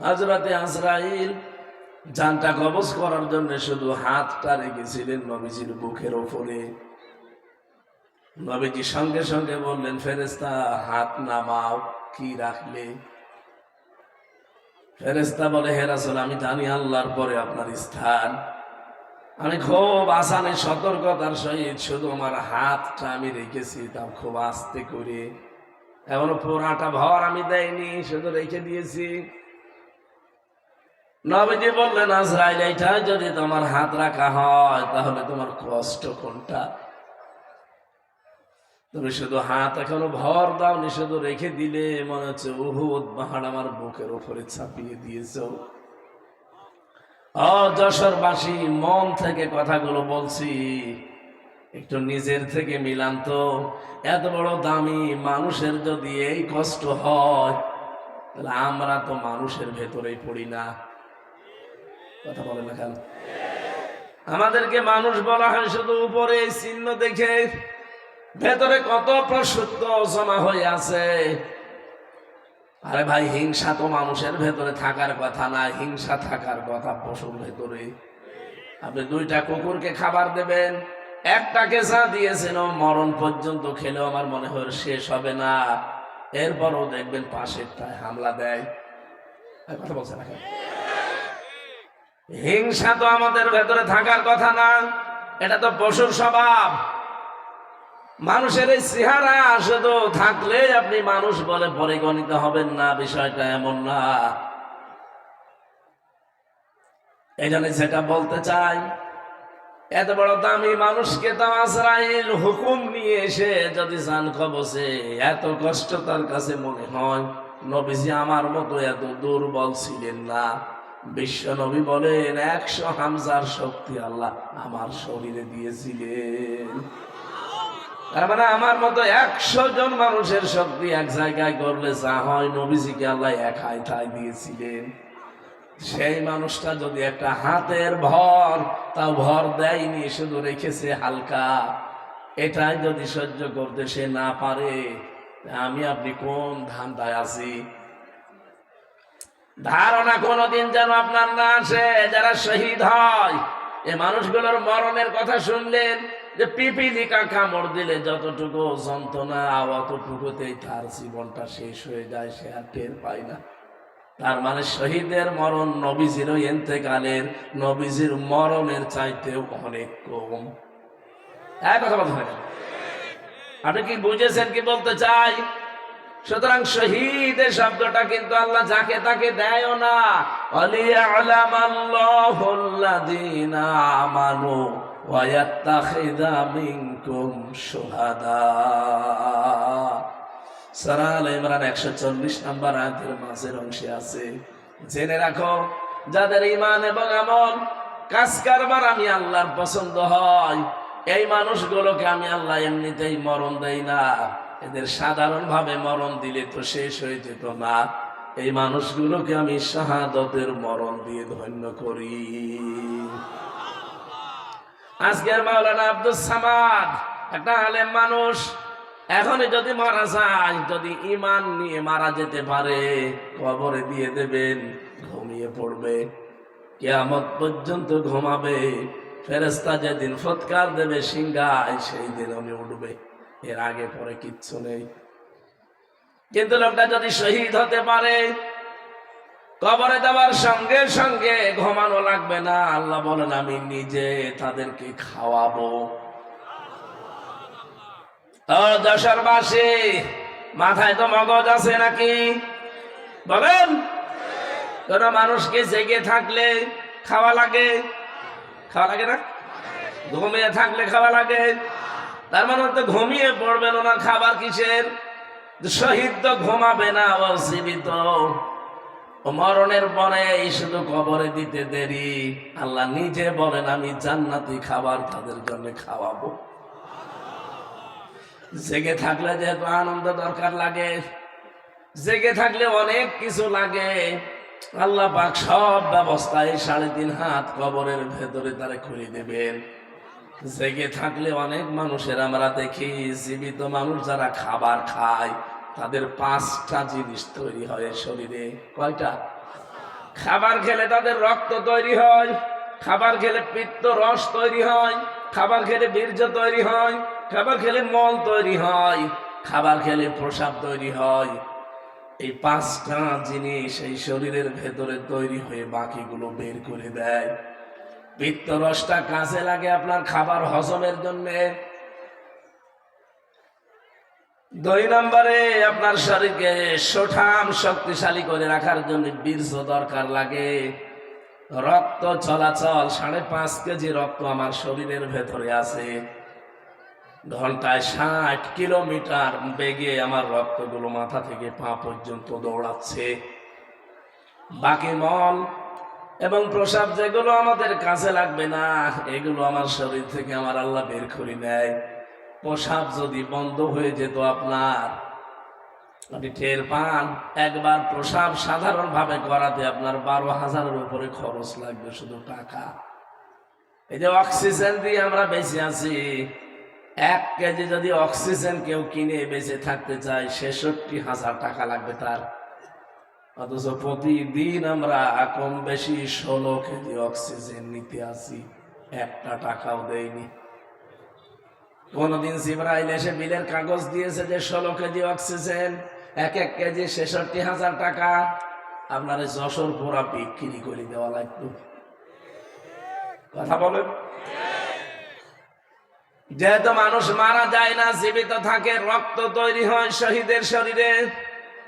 হযরতে আজরাইল জানটা কবজ করার জন্য শুধু হাতটা রেখেছিলেন নবীজির বুকের উপরে। নবীজি সঙ্গে সঙ্গে বললেন, ফেরেশতা হাত নামাও। কি রাখলে? ফেরেশতা বলে, হে রাসূল, আমি জানি আল্লাহর পরে আপনার স্থান। আমি খুব আসানে সতর্কতার সহিত শুধু আমার হাতটা আমি রেখেছি, তাও খুব আস্তে করে, এমন পুরাটা ভর আমি দেয়নি, শুধু রেখে দিয়েছি। নবীজি বললেন, আজরাইল, এটা যদি তোমার হাত রাখা হয় তাহলে তোমার কষ্ট কোনটা? তুমি শুধু হাত এখনো ভর দাওনি, শুধু রেখে দিলে মনে হচ্ছে উহুদ পাহাড় আমার বুকের উপরে চাপিয়ে দিয়েছো। যশোরবাসী, মন থেকে কথাগুলো বলছি, একটু নিজের থেকে মিলান তো। এত বড় দামি মানুষের যদি এই কষ্ট হয়, তাহলে আমরা তো মানুষের ভেতরেই পড়ি না। কথা বলেন না কেন? আমাদেরকে মানুষ বলা হয় শুধু উপরে চিহ্ন দেখে, ভেতরে কত প্রসূত জমা হয়ে আছে। আরে ভাই, হিংসা তো মানুষের ভেতরে থাকার কথা না, হিংসা থাকার কথা পশুর ভেতরে। আপনি দুইটা কুকুরকে খাবার দেবেন, একটাকে যা দিয়েছেন ও মরণ পর্যন্ত খেলেও আমার মনে হয় শেষ হবে না, এরপরও দেখবেন পাশেরটায় হামলা দেয়। কথা বলছে না? হিংসা তো আমাদের ভেতরে থাকার কথা না, এটা তো পশুর স্বভাব। মানুষের এই চেহারা শুধু থাকলে আপনি মানুষ বলে পরিগণিত হবেন না, বিষয়টা এমন না। এই জন্য যেটা বলতে চাই, এত বড় দামি মানুষকে তো আজরাইল হুকুম নিয়ে এসে যদি জান কবজে, এত কষ্ট তার কাছে মনে হয়। নবীজি আমার মতো এত দুর্বল ছিলেন না। বিশ্ব নবী বলেন, 100 হামজার শক্তি আল্লাহ আমার শরীরে দিয়েছিলেন। তার মানে আমার মতো 100 জন মানুষের শক্তি এক জায়গায় করলে যা হয়, নবীজিকে আল্লাহ একাই তাই দিয়েছিলেন। সেই মানুষটা যদি একটা হাতের ভর, তাও ভর দেয়নি, শুধু রেখেছে হালকা, এটাই যদি সহ্য করতে সে না পারে, আমি আপনি কোন ধান্দায় আছি? ধারণা কোনদিন যেন আপনার না আসে, যারা শহীদ হয়, এই মানুষগুলোর মরণের কথা শুনলেন যে পিপিলিকা কামড় দিলে যতটুকু যন্ত্রণা, অতটুকুতেই তার জীবনটা শেষ হয়ে যায়, সে আর টের পায় না। তার মানে শহীদের মরণ নবীজির ইন্তেকালের, নবীজির মরণের চাইতেও অনেক কম। কথা বলতে হয়। আপনি কি বুঝেছেন কি বলতে চাই? সুতরাং শহীদের শব্দটা কিন্তু আল্লাহ যাকে তাকে দেয়ও না। আলিয়ালামাল্লাহুল্লাযীনা আমানু ওয়া ইয়াত্তাখিযা মিনকুম শুহাদা। সূরা আল ইমরান 140 নম্বর আয়াতের মাঝের অংশে আছে, জেনে রাখো, যাদের ঈমান এবং আমল কাজ কারবার আমি আল্লাহর পছন্দ হয়, এই মানুষগুলোকে আমি আল্লাহ এমনিতেই মরণ দেই না। এদের সাধারণভাবে মরণ দিলে তো শেষ হয়ে যেত না, এই মানুষগুলোকে আমি শাহাদতের মরণ দিয়ে ধন্য করি। আজকের মাওলানা আব্দুস সামাদ একটা আলেম মানুষ, এখনই যদি মারা যায়, যদি ঈমান নিয়ে মারা যেতে পারে, কবরে দিয়ে দেবেন, ঘুমিয়ে পড়বে, কিয়ামত পর্যন্ত ঘুমাবে। ফেরেশতা যেদিন ফুৎকার দেবে সিংহায়, সেই দিন আমি উঠবে, এর আগে পরে কিচ্ছু নেই। কিন্তু লোকটা যদি শহীদ হতে পারে, কবরে দেওয়ার সঙ্গে সঙ্গে ঘুমানো লাগবে না। আল্লাহ বলেন, আমি নিজে তাদেরকে খাওয়াবো। যশোরবাসী, মাথায় তো মগজ আছে নাকি? বলেন, কোন মানুষকে জেগে থাকলে খাওয়া লাগে? খাওয়া লাগে না? ঘুমিয়ে থাকলে খাওয়া লাগে। তার মানে তো ঘুমিয়ে পড়বেন, ওনার খাবার কিসের? শহীদ তো ঘুমাবে না, ও জীবিত। মরণের পরে শুধু কবরে দিতে দেরি। আল্লাহ নিজে বলেন, আমি জান্নাতি খাবার তাদের জন্য খাওয়াবো। জেগে থাকলে যেহেতু আনন্দ দরকার লাগে, জেগে থাকলে অনেক কিছু লাগে। আল্লাহ পাক সব ব্যবস্থায় 3.5 হাত কবরের ভেতরে তারা খুলে দেবেন। জেগে থাকলে অনেক মানুষের আমরা দেখি, জীবিত মানুষ যারা খাবার খায়, তাদের 5টা জিনিস তৈরি হয় শরীরে। কয়টা? খাবার খেলে তাদের রক্ত তৈরি হয়, খাবার খেলে পিত্ত রস তৈরি হয়, খাবার খেলে বীর্য তৈরি হয়, খাবার খেলে মল তৈরি হয়, খাবার খেলে প্রসাব তৈরি হয়। এই পাঁচটা জিনিস এই শরীরের ভেতরে তৈরি হয়ে বাকিগুলো বের করে দেয়। পিত্ত রসটা কাজে লাগে আপনার খাবার হজমের জন্য। 2 নম্বরে আপনার শরীরকে সুঠাম শক্তিশালী করে রাখার জন্য বীর্য দরকার লাগে। রক্ত চলাচল 5.5 কেজি রক্ত আমার শরীরের ভেতরে আছে। ঘন্টায় 60 কিলোমিটার বেগে আমার রক্তগুলো মাথা থেকে পা পর্যন্ত দৌড়াচ্ছে। বাকি মল এবং প্রসাব যেগুলো আমাদের কাজে লাগবে না, এগুলো আমার শরীর থেকে আমার আল্লাহ বের করে নেয়। প্রসাব যদি বন্ধ হয়ে যেত আপনার, আপনি টের পান, একবার প্রসাব সাধারণভাবে করাতে আপনার 12,000-এর উপরে খরচ লাগবে শুধু টাকা। এই যে অক্সিজেন দিয়ে আমরা বেঁচে আছি, 1 কেজি যদি অক্সিজেন কেউ কিনে বেঁচে থাকতে চায় 66,000 টাকা লাগবে তার। অথচ প্রতিদিন আমরা কম বেশি 16 কেজি অক্সিজেন নিতে আসি, 1 টাকাও দেয়নি। কোনদিন জিবরাইল এসে বিলের কাগজ দিয়েছে যে 16 কেজি অক্সিজেন, 1 কেজি 66,000 টাকা, আপনার যশোর পুরা বিক্রি করে দেওয়া লাগতো। কথা বলেন। যেহেতু মানুষ মারা যায় না, জীবিত থাকে, রক্ত তৈরি হয় শহীদের শরীরে।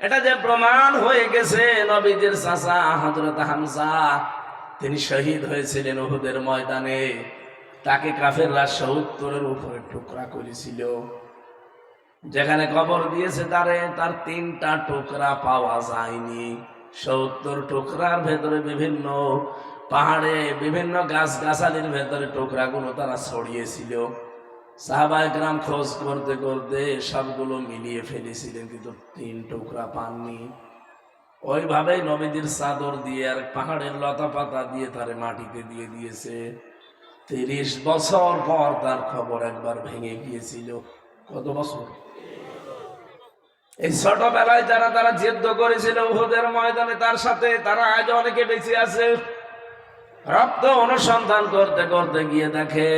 এটা যে প্রমাণ হয়ে গেছে, নবীদের চাচা হযরত হামজা তিনি শহীদ হয়েছিলেন উহুদের ময়দানে। তাকে কাফেররা 70-এর উপরে টুকরা করেছিল। যেখানে কবর দিয়েছে তার 3টা টুকরা পাওয়া যায়নি। 70 টুকরার ভেতরে বিভিন্ন পাহাড়ে বিভিন্ন গাছগাছালির ভেতরে টুকরাগুলো তারা ছড়িয়েছিল। সাহাবায়ে কেরাম খোঁজ করতে করতে সবগুলো মিলিয়ে ফেলেছিলেন, কিন্তু 3 টুকরা পাননি। ওইভাবেই নবীদের চাদর দিয়ে আর পাহাড়ের লতা পাতা দিয়ে তারে মাটিতে দিয়ে দিয়েছে। 30 বছর পর তার খবর একবার ভেঙে গিয়েছিল। কত বছর? এই ছোটবেলায় তারা যুদ্ধ করেছিল উহুদের ময়দানে তার সাথে, তারা আজ অনেকে বেঁচে আছে। রক্ত অনুসন্ধান করতে করতে গিয়ে দেখে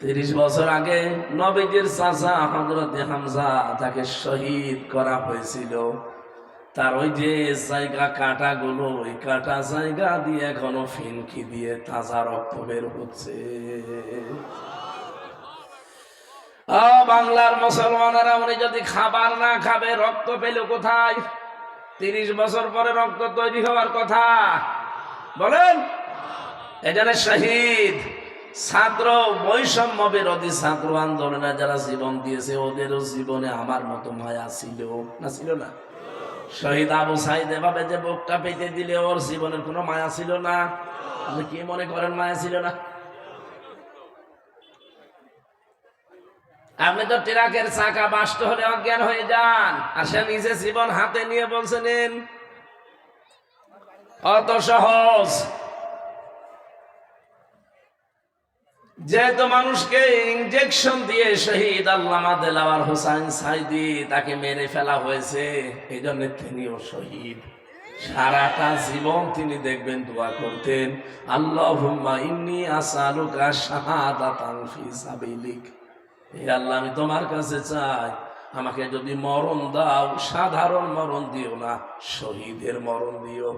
30 বছর আগে নবীজির চাচা হযরত হামজা তাকে শহীদ করা হয়েছিল। তার ওই যে জায়গা কাটাগুলো, ওই কাটা জায়গা দিয়ে এখনো ফিনকি দিয়ে তাজা রক্ত বের হচ্ছে। বাংলার মুসলমানেরা, উনি যদি খাবার না খাবে রক্ত পেল কোথায়? 30 বছর পরে রক্ত তৈরি হওয়ার কথা বলেন। এখানে শহীদ ছাত্র বৈষম্য বিরোধী ছাত্র আন্দোলনে যারা জীবন দিয়েছে, ওদেরও জীবনে আমার মতো মায়া ছিল না? ছিল না? শহীদ আবু সাইদ এভাবে যে বুকটা পেতে দিলে ওর জীবনের কোনো মায়া ছিল না? আপনি কি মনে করেন মায়া ছিল না? আপনি তো ট্রাকের চাকা বাস্ট হলে অজ্ঞান হয়ে যান, আর সে নিজে জীবন হাতে নিয়ে বলছেন অত সহজ। যেহেতু মানুষকে ইনজেকশন দিয়ে শহীদ আল্লামা দেলাওয়ার হোসেন সাইদি তাকে মেরে ফেলা হয়েছে, এই জন্য তিনিও শহীদ। সারাটা জীবন তিনি দেখবেন দোয়া করতেন, আল্লাহুম্মা ইন্নী আসআলুকা শাহাদাতান ফি সাবিলিক। হে আল্লাহ, আমি তোমার কাছে চাই, আমাকে যদি মরণ দাও সাধারণ মরণ দিও না, শহীদের মরণ দিও।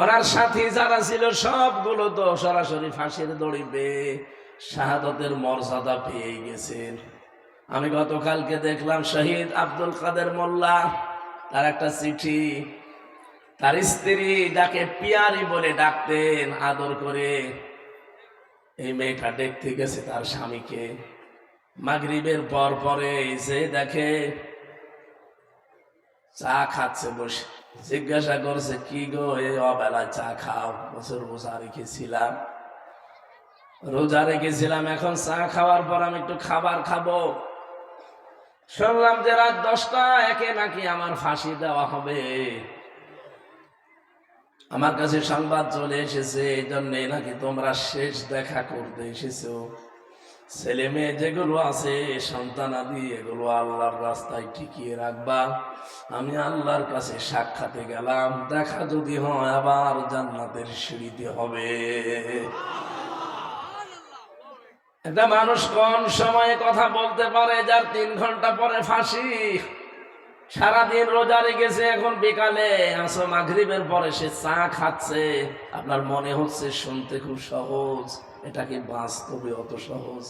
ওনার সাথী যারা ছিল সবগুলো তো সরাসরি ফাঁসির দড়ি বেয়ে শাহাদতের মর্যাদা পেয়ে গেছেন। আমি গতকালকে দেখলাম শহীদ আব্দুল কাদের মোল্লা, তার একটা চিঠি, তার স্ত্রী যাকে পিয়ারি বলে ডাকতেন আদর করে, এই মেয়েটা দেখতে গেছে তার স্বামীকে। মাগরিবের পর পরে এসে দেখে চা খাচ্ছে বসে। জিজ্ঞাসা করছে, কি গো এই অবেলা চা খাও? বছর রোজা রেখেছিলাম, এখন চা খাওয়ার পর আমি একটু খাবার খাবো। শুনলাম যে রাত 10টা একে নাকি আমার ফাঁসি দেওয়া হবে। আমার কাছে সংবাদ চলে এসেছে, এই জন্য নাকি তোমরা শেষ দেখা করতে এসেছো। ছেলে মেয়ে যেগুলো আছে সন্তানাদি এগুলো আল্লাহর রাস্তায় টিকিয়ে রাখবা। আমি আল্লাহর কাছে সাক্ষাতে গেলাম, দেখা যদি হয় আবার জান্নাতের সিঁড়িতে হবে। একটা মানুষ কোন সময়ে কথা বলতে পারে যার 3 ঘন্টা পরে ফাঁসি? সারাদিন রোজা রেখেছে, এখন বিকালে আসর মাগরিবের পরে সে চা খাচ্ছে। আপনার মনে হচ্ছে শুনতে খুব সহজ, এটা কি বাস্তবে অত সহজ?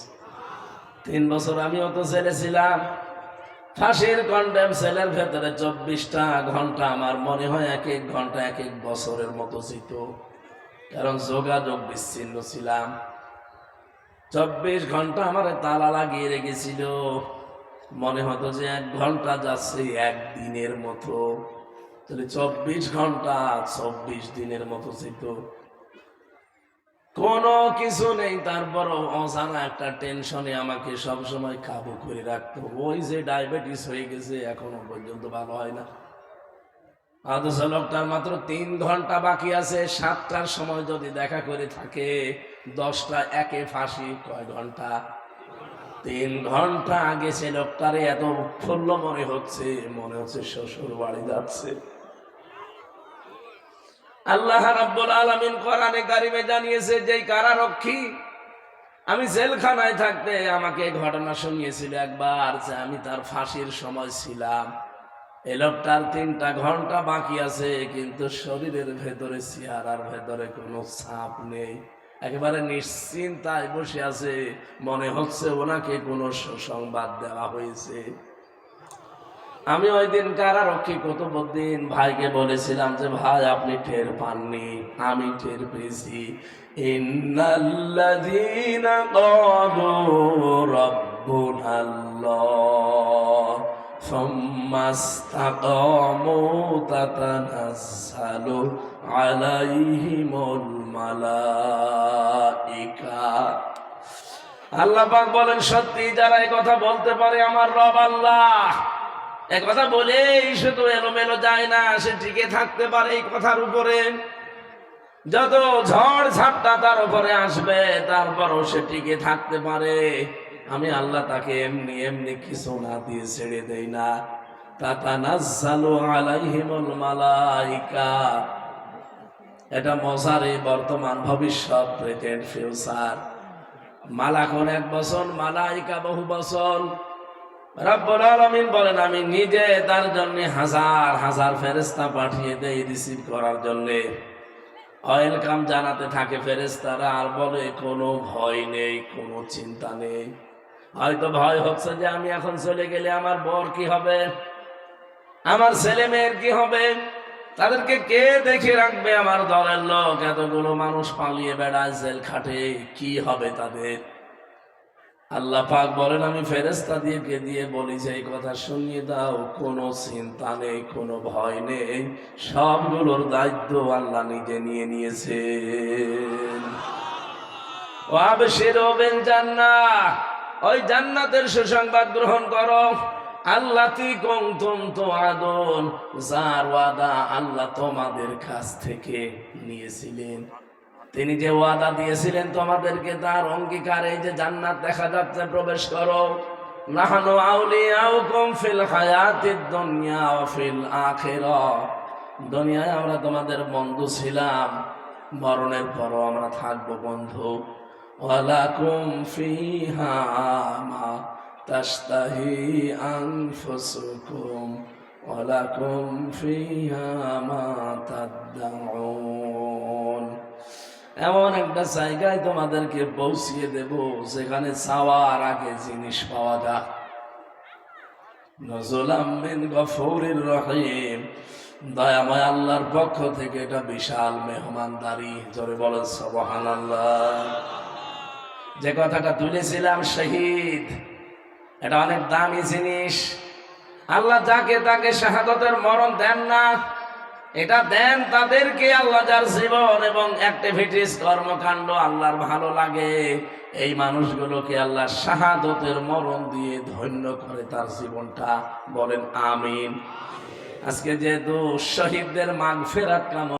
3 বছর আমি অত ছেলে ছিলাম, ফাঁসির কন্ডেম সেলের ভেতরে 24টা ঘন্টা, আমার মনে হয় এক এক ঘন্টা এক এক বছরের মতো ছিল, কারণ যোগাযোগ বিচ্ছিন্ন ছিলাম। 24 ঘন্টা আমার তালা লাগিয়ে রেখেছিল, মনে হতো যে 1 ঘন্টা যাচ্ছে 1 দিনের মতো, তাহলে 24 ঘন্টা 24 দিনের মতো ছিল। কোনো কিছু নেই, তারপরও অজানা একটা টেনশনে আমাকে সবসময় কাবু করে রাখতো। ওই যে ডায়াবেটিস হয়ে গেছে, এখনো পর্যন্ত ভালো হয় না। অথচ লোকটার মাত্র 3 ঘন্টা বাকি আছে, 7টার সময় যদি দেখা করে থাকে, 10টা একে ফাঁসি। কয় ঘন্টা? 3 ঘন্টা আগে সে লোকটারে এত উৎফুল্ল মনে হচ্ছে শ্বশুর বাড়ি যাচ্ছে। আল্লাহ রাব্বুল আলামিন কোরআনে কারিমে জানিয়েছে, যে কারারক্ষী আমি জেলখানায় থাকতে আমাকে ঘটনা শুনিয়েছিল একবার, যে আমি তার ফাঁসির সময় ছিলাম। এই লোকটার 3টা ঘন্টা বাকি আছে, কিন্তু শরীরের ভেতরে, চেহারার ভেতরে কোনো ছাপ নেই, একেবারে নিশ্চিন্তায় বসে আছে। মনে হচ্ছে ওনাকে কোনো সুসংবাদ দেওয়া হয়েছে। আমি ওই দিন কারারক্ষী কুতুবউদ্দিন ভাইকে বলেছিলাম যে ভাই আপনি টের পাননি, আমি টের পেয়েছি। ইন্নাল্লাযীনা ক্বালু রাব্বুনাল্লাহ সুম্মা ইসতাকামু তাতানাজ্জালু আলাইহিমুল মালাইকা। আল্লাহ পাক বলেন, সত্যি যারা এই কথা বলতে পারে আমার রব আল্লাহ, এক কথা বলেই শুধু এলোমেলো যায় না, সে টিকে থাকতে পারে এই কথার উপরে। যত ঝড় ঝাপটা তার উপরে আসবে, তারপরও সে টিকে থাকতে পারে। আমি আল্লাহ তাকে এমনি এমনি কিছু না দিয়ে ছেড়ে দেই না। তাতানাজ্জালু আলাইহিমুল মালাইকা, এটা মজারে বর্তমান ভবিষ্যৎ, প্রেজেন্ট ফিউচার। মালাকুন 1 বছর, মালাইকা বহু বছর। রব্বুল আলামিন বলেন, আমি নিজে তার জন্য হাজার হাজার ফেরেশতা পাঠিয়ে দেই রিসিভ করার জন্য। ওয়েলকাম জানাতে থাকে ফেরেশতারা, আর বলে কোনো ভয় নেই, কোনো চিন্তা নেই। হয়তো ভয় হচ্ছে যে আমি এখন চলে গেলে আমার বর কি হবে, আমার ছেলে মেয়ের কি হবে, তাদেরকে কে দেখে রাখবে, আমার দলের লোক এতগুলো মানুষ পালিয়ে বেড়ায় জেল খাটে, কি হবে তাদের। আল্লাহ পাক বলেন, আমি ফেরেশতা দিয়ে বলি যে এই কথা শুনিয়ে দাও, কোনো চিন্তা নেই, কোনো ভয় নেই, সবগুলোর দায়িত্ব আল্লাহ নিজে নিয়ে নিয়েছেন। ওয়াবশিরু বিল জান্নাহ, ওই জান্নাতের সুসংবাদ গ্রহণ করো। আল্লাতী কুনতুম তুআদুন, যার ওয়াদা আল্লাহ তোমাদের কাছ থেকে নিয়েছিলেন। তিনি যে ওয়াদা দিয়েছিলেন তোমাদেরকে, তার অঙ্গীকার এই যে জান্নাত দেখা যাচ্ছে, প্রবেশ করো। নাহনু আউলিয়াউকুম ফিল হায়াতিদ দুনিয়া ওয়া ফিল আখিরাহ, দুনিয়ায় আমরা তোমাদের বন্ধু ছিলাম, মরণের পরও আমরা থাকবো বন্ধু। ওয়ালাকুম ফিহা মা তাশতাহি আনফুসুকুম ওয়ালাকুম ফিহা মা তাদউন, এমন একটা জায়গায় তোমাদেরকে পৌঁছিয়ে দেব যেখানে চাওয়ার আগে জিনিস পাওয়া যায়। নজুলাম মিন গফুরির রহিম, দয়াময় আল্লাহর পক্ষ থেকে এটা বিশাল মেহমানদারি। জোরে বলেন সুবহানাল্লাহ। যে কথাটা তুলেছিলাম শহীদ, এটা অনেক দামি জিনিস। আল্লাহ যাকে তাকে শাহাদাতের মরণ দেন না, এটা দেন তাদেরকে আল্লাহ যার জীবন এবং অ্যাক্টিভিটিস, কর্মকাণ্ড আল্লাহর ভালো লাগে, এই মানুষগুলোকে আল্লাহ শাহাদাতের মরণ দিয়ে ধন্য করে তার জীবনটা। বলেন আমিন। আজকে যেহেতু শহীদদের মাগফিরাত কামনা